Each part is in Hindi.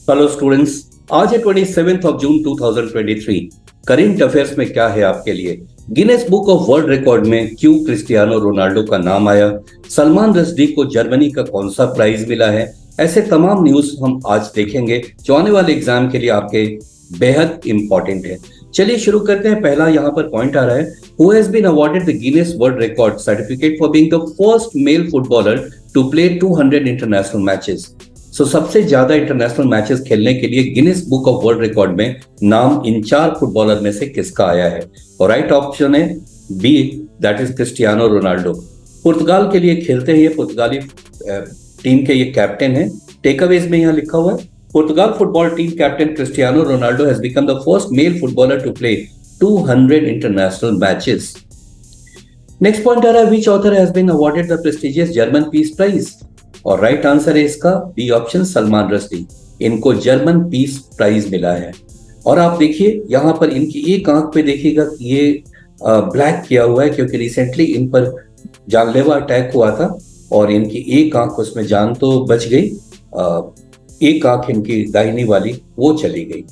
Hello students. आज है 27 जून 2023। करंट अफेयर्स में क्या है आपके लिए? Guinness book of world record में क्यों क्रिस्टियानो रोनाल्डो का नाम आया? सलमान रश्दी को जर्मनी का कौन सा प्राइज मिला है? ऐसे तमाम न्यूज हम आज देखेंगे जो आने वाले एग्जाम के लिए आपके बेहद इंपॉर्टेंट है। चलिए शुरू करते हैं। पहला यहाँ पर पॉइंट आ रहा है, who has been awarded the Guinness world record certificate for being the first male footballer to play 200 international matches. सबसे ज्यादा इंटरनेशनल मैचेस खेलने के लिए Guinness book of world record में नाम इन 4 फुटबॉलर में से किसका आया है? और राइट ऑप्शन है B, that is Cristiano Ronaldo. पुर्तगाल के लिए खेलते हैं, ये पुर्तगाली टीम के ये कैप्टन है। टेकअवेज में यहाँ लिखा हुआ है, Portugal football team captain Cristiano Ronaldo has become the first male footballer to play 200 international matches. Next point आ रहा है, which author has been awarded the prestigious German peace prize? और राइट आंसर है इसका बी ऑप्शन, सलमान रश्दी। इनको जर्मन पीस प्राइज मिला है। और आप देखिए यहाँ पर इनकी एक आंख पे देखिएगा कि ये ब्लैक किया हुआ है, क्योंकि रिसेंटली इन पर जानलेवा अटैक हुआ था और इनकी एक आंख, उसमें जान तो बच गई, एक आंख इनकी दाहिनी वाली वो चली गई।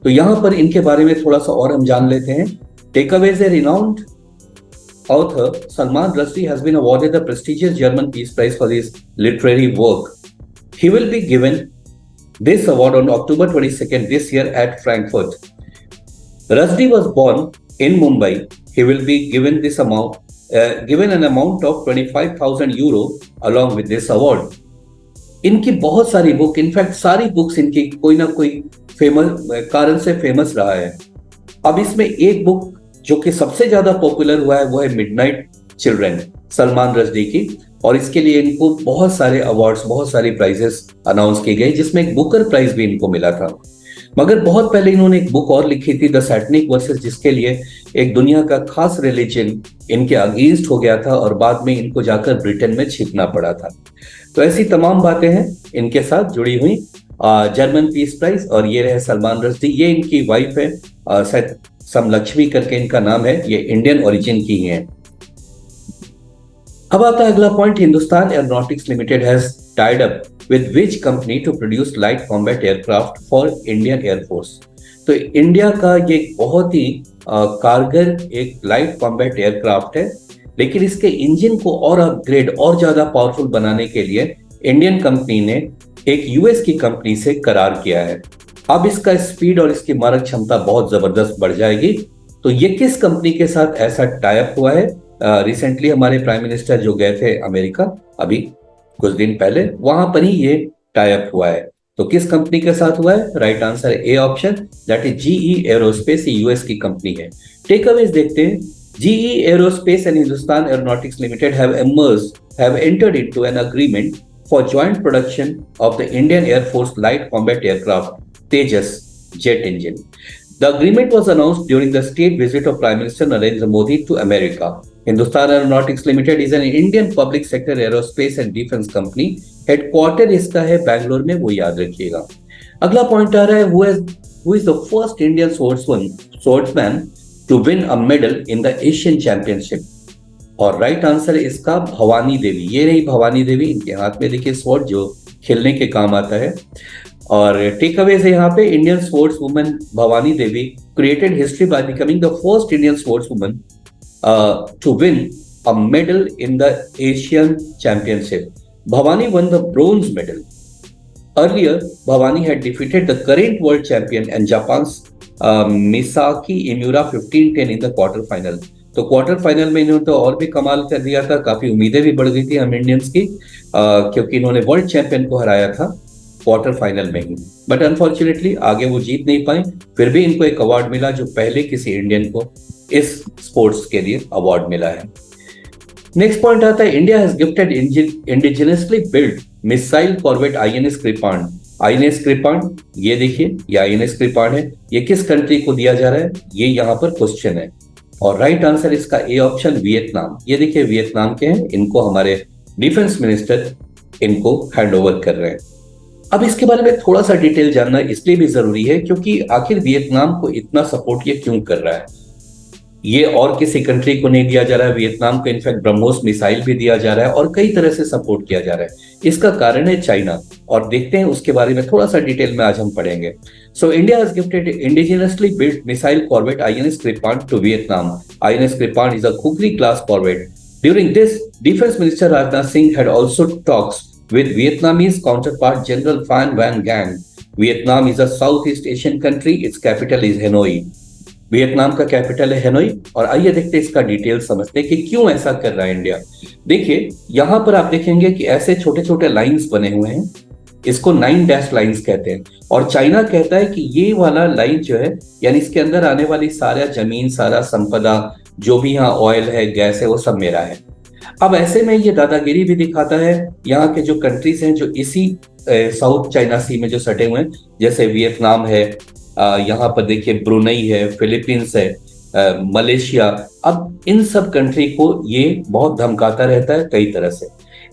तो यहाँ पर इनके बारे में थोड़ा सा और हम जान लेते हैं। Takeaways, A renowned author Salman Rushdie has been awarded the prestigious German Peace Prize for his literary work. He will be given this award on October 22nd this year at Frankfurt. Rushdie was born in Mumbai. He will be given given an amount of 25,000 euro along with this award. इनकी बहुत सारी बुक, इनफैक्ट सारी बुक्स इनकी कोई ना कोई फेमस कारण से फेमस रहा है। अब इसमें एक बुक जो कि सबसे ज्यादा पॉपुलर हुआ है वो है मिडनाइट चिल्ड्रन, सलमान रश्दी की। और इसके लिए इनको बहुत सारे अवार्ड्स, बहुत सारी प्राइजेस अनाउंस किए गए, जिसमें एक बुकर प्राइज भी इनको मिला था। मगर बहुत पहले इन्होंने एक बुक और लिखी थी, द सैटनिक वर्सेस, जिसके लिए एक दुनिया का खास रिलीजन इनके अगेंस्ट हो गया था और बाद में इनको जाकर ब्रिटेन में छिपना पड़ा था। तो ऐसी तमाम बातें हैं इनके साथ जुड़ी हुई। जर्मन पीस प्राइज, और ये रहे सलमान रश्दी। ये इनकी वाइफ है, शायद समलक्ष्मी करके इनका नाम है, ये इंडियन ओरिजिन की ही है। अब आता है अगला point, Hindustan aeronautics limited has tied up with which company to produce light combat aircraft for Indian air force. तो इंडिया का ये बहुत ही कारगर एक लाइट कॉम्बैट एयरक्राफ्ट है, लेकिन इसके इंजन को और अपग्रेड और ज्यादा पावरफुल बनाने के लिए इंडियन कंपनी ने एक यूएस की कंपनी से करार किया है। अब इसका स्पीड और इसकी मारक क्षमता बहुत जबरदस्त बढ़ जाएगी। तो ये किस कंपनी के साथ ऐसा टाई अप हुआ है? रिसेंटली हमारे प्राइम मिनिस्टर जो गए थे अमेरिका अभी कुछ दिन पहले, वहां पर ही ये टाई अप हुआ है। तो किस कंपनी के साथ हुआ है? Right answer A option, that is GE aerospace, US की कंपनी है। टेकअवेज देखते हैं। GE aerospace and Hindustan aeronautics limited have entered into an agreement for joint production of the Indian Air Force light combat aircraft Tejas jet engine. The agreement was announced during the state visit of Prime Minister Narendra Modi to America. Hindustan Aeronautics Limited is an Indian public sector aerospace and defense company. Headquarter इसका है बैंगलोर में, वो याद रखिएगा। अगला पॉइंट आ रहा है, who is the first Indian swordsman to win a medal in the Asian Championship? और राइट आंसर है इसका भवानी देवी। ये रही भवानी देवी, इनके हाथ में देखिए स्वॉर्ड जो खेलने के काम आता है। और टेक अवे से यहाँ पे, Indian sports woman Bhavani Devi created history by becoming the first Indian sports woman to win a medal in the Asian championship. Bhavani won the bronze medal. Earlier, Bhavani had defeated the current world champion and Japan's Misaki Imura 15-10 in the quarter final. तो क्वार्टर फाइनल में इन्होंने तो और भी कमाल कर दिया था, काफी उम्मीदें भी बढ़ गई थी हम इंडियंस की, क्योंकि इन्होंने वर्ल्ड चैंपियन को हराया था क्वार्टर फाइनल में ही। बट अनफॉर्चुनेटली आगे वो जीत नहीं पाए। फिर भी इनको एक अवार्ड मिला, जो पहले किसी इंडियन को इस स्पोर्ट्स के लिए अवार्ड मिला है। नेक्स्ट पॉइंट आता है, India has gifted indigenously build missile corvette INS कृपाण। आईएनएस कृपाण, ये देखिए, ये आईएनएस कृपाण है। ये किस कंट्री को दिया जा रहा है, ये यहाँ पर क्वेश्चन है। और राइट आंसर इसका ए ऑप्शन, वियतनाम। ये देखिए वियतनाम के हैं, इनको हमारे डिफेंस मिनिस्टर इनको हैंड ओवर कर रहे हैं। अब इसके बारे में थोड़ा सा डिटेल जानना इसलिए भी जरूरी है क्योंकि आखिर वियतनाम को इतना सपोर्ट ये क्यों कर रहा है। ये और किसी कंट्री को नहीं दिया जा रहा है, वियतनाम को इनफैक्ट ब्रह्मोस मिसाइल भी दिया जा रहा है और कई तरह से सपोर्ट किया जा रहा है। इसका कारण है चाइना। और देखते हैं उसके बारे में थोड़ा सा डिटेल में आज हम पढ़ेंगे। So India has gifted indigenously built missile corvette INS Kirpan to Vietnam. INS Kirpan is a Khukri class corvette. During this, defence minister Rajnath Singh had also talks with Vietnamese counterpart General Phan Van Gang. Vietnam is a Southeast Asian country. Its capital is Hanoi. Vietnam का कैपिटल है हेनोई। और आइए देखते हैं इसका डिटेल समझते हैं कि क्यों ऐसा कर रहा है इंडिया। देखिए यहां पर आप देखेंगे कि ऐसे छोटे छोटे लाइंस बने हुए हैं, इसको 9 डैश लाइंस कहते हैं। और चाइना कहता है कि ये वाला लाइन जो है, यानी इसके अंदर आने वाली सारा जमीन, सारा संपदा, जो भी यहाँ ऑयल है, गैस है, वो सब मेरा है। अब ऐसे में ये दादागिरी भी दिखाता है यहाँ के जो कंट्रीज हैं जो इसी साउथ चाइना सी में जो सटे हुए हैं, जैसे वियतनाम है, यहाँ पर देखिए ब्रुनई है, फिलीपींस है, मलेशिया। अब इन सब कंट्री को ये बहुत धमकाता रहता है कई तरह से।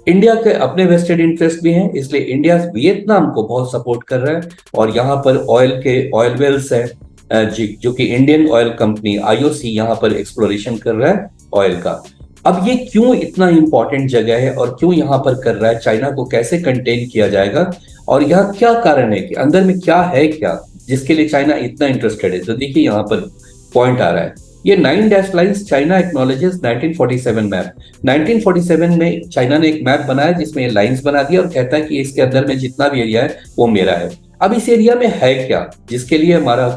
इंडिया के अपने वेस्टेड इंटरेस्ट भी हैं, इसलिए इंडिया वियतनाम को बहुत सपोर्ट कर रहा है। और यहाँ पर ऑयल वेल्स है, जो कि इंडियन ऑयल कंपनी आईओसी यहाँ पर एक्सप्लोरेशन कर रहा है ऑयल का। अब ये क्यों इतना इंपॉर्टेंट जगह है और क्यों यहाँ पर कर रहा है, चाइना को कैसे कंटेन किया जाएगा, और यहाँ क्या कारण है कि अंदर में क्या है, क्या जिसके लिए चाइना इतना इंटरेस्टेड है। तो देखिए यहाँ पर पॉइंट आ रहा है, ये 9 dash lines China acknowledges 1947 map. 1947 में चाइना ने एक मैप बनाया जिसमें ये लाइंस बना दिया और कहता है कि इसके अंदर में जितना भी एरिया है वो मेरा है। अब इस एरिया में है क्या जिसके लिए हमारा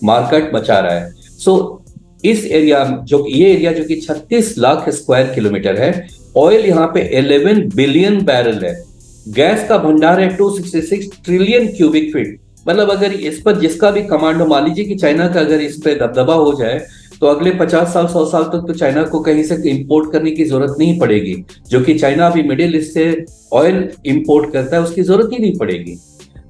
मार्केट बचा रहा है। सो इस एरिया जो कि 36 लाख स्क्वायर किलोमीटर है, ऑयल यहाँ पे 11 बिलियन बैरल है, गैस का भंडार है 266 ट्रिलियन क्यूबिक फीट। मतलब अगर इस पर जिसका भी कमांडो, मान लीजिए कि चाइना का अगर इस पे दबदबा हो जाए तो अगले 50 साल 100 साल तक तो चाइना को कहीं से इंपोर्ट करने की जरूरत नहीं पड़ेगी। जो कि चाइना अभी मिडिल ईस्ट से ऑयल इंपोर्ट करता है, उसकी जरूरत ही नहीं पड़ेगी।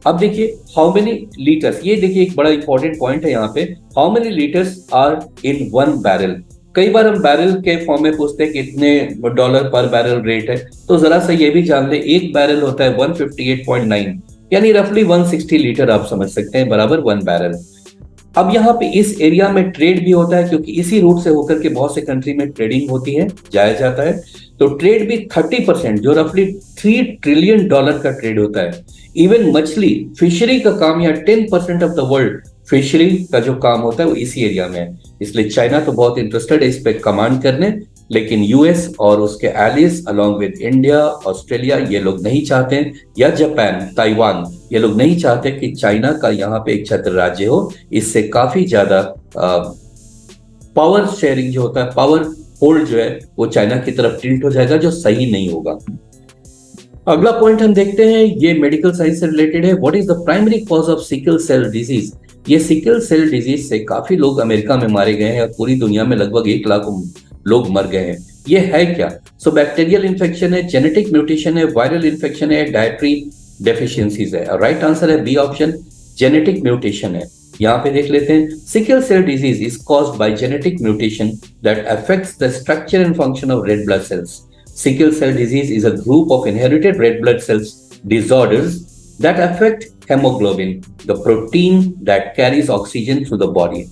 अब देखिए हाउ मेनी लीटर्स, ये देखिए एक बड़ा इंपॉर्टेंट पॉइंट है यहाँ पे, how many litres are in 1 barrel. कई बार हम बैरल के फॉर्म में पूछते हैं कितने डॉलर पर बैरल रेट है, तो जरा सा ये भी जान ले, एक बैरल होता है 158.9, यानी रफली 160 लीटर आप समझ सकते हैं, बराबर 1 बैरल। अब यहाँ पे इस एरिया में ट्रेड भी होता है, क्योंकि इसी रूट से होकर के बहुत से कंट्री में ट्रेडिंग होती है, जाया जाता है। तो ट्रेड भी 30%, जो रफली 3 ट्रिलियन डॉलर का ट्रेड होता है। इवन मछली फिशरी का काम यहाँ 10% ऑफ द वर्ल्ड फिशरी का जो काम होता है वो इसी एरिया में है। इसलिए चाइना तो बहुत इंटरेस्टेड है इस पे कमांड करने, लेकिन यूएस और उसके एलिज अलॉन्ग विद इंडिया, ऑस्ट्रेलिया, ये लोग नहीं चाहते, या जापान, ताइवान, ये लोग नहीं चाहते कि चाइना का यहाँ पे एक छत्र राज्य हो। इससे काफी ज्यादा पावर शेयरिंग जो होता है, पावर होल्ड जो है वो चाइना की तरफ टिल्ट हो जाएगा, जो सही नहीं होगा। अगला पॉइंट हम देखते हैं, ये मेडिकल साइंस से रिलेटेड है। What is the primary cause of sickle cell disease. ये सिकल सेल डिजीज से काफी लोग अमेरिका में मारे गए हैं और पूरी दुनिया में लगभग 1 लाख लोग मर गए हैं। ये है क्या? सो बैक्टीरियल इन्फेक्शन है, जेनेटिक म्यूटेशन है, वायरल इन्फेक्शन है, डायट्री डेफिशिएंसीज है। राइट आंसर है बी ऑप्शन, जेनेटिक म्यूटेशन है। यहाँ पे देख लेते हैं, sickle cell disease is caused by genetic mutation that affects the structure and function of red blood cells. Sickle cell disease is a group of inherited red blood cells disorders that affect hemoglobin, the protein that carries oxygen through the body.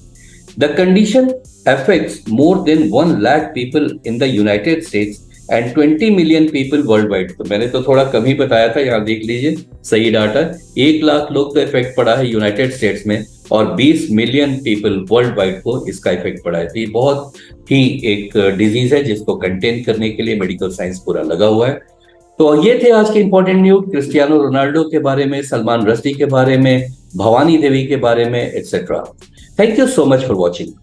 The condition affects more than 1 lakh people in the United States and 20 million people worldwide. तो मैंने तो थोड़ा कम ही बताया था, यहाँ देख लीजिए सही डाटा, 1 लाख लोग तो इफेक्ट पड़ा है यूनाइटेड स्टेट्स में और 20 मिलियन पीपल वर्ल्ड वाइड को इसका इफेक्ट पड़ा है। तो ये बहुत ही एक डिजीज है जिसको कंटेन करने के लिए मेडिकल साइंस पूरा लगा हुआ है। तो ये थे आज के इंपॉर्टेंट न्यूज, क्रिस्टियानो रोनाल्डो के बारे में, सलमान रश्दी के बारे में, भवानी देवी के बारे में, etcetera. Thank you so much for watching.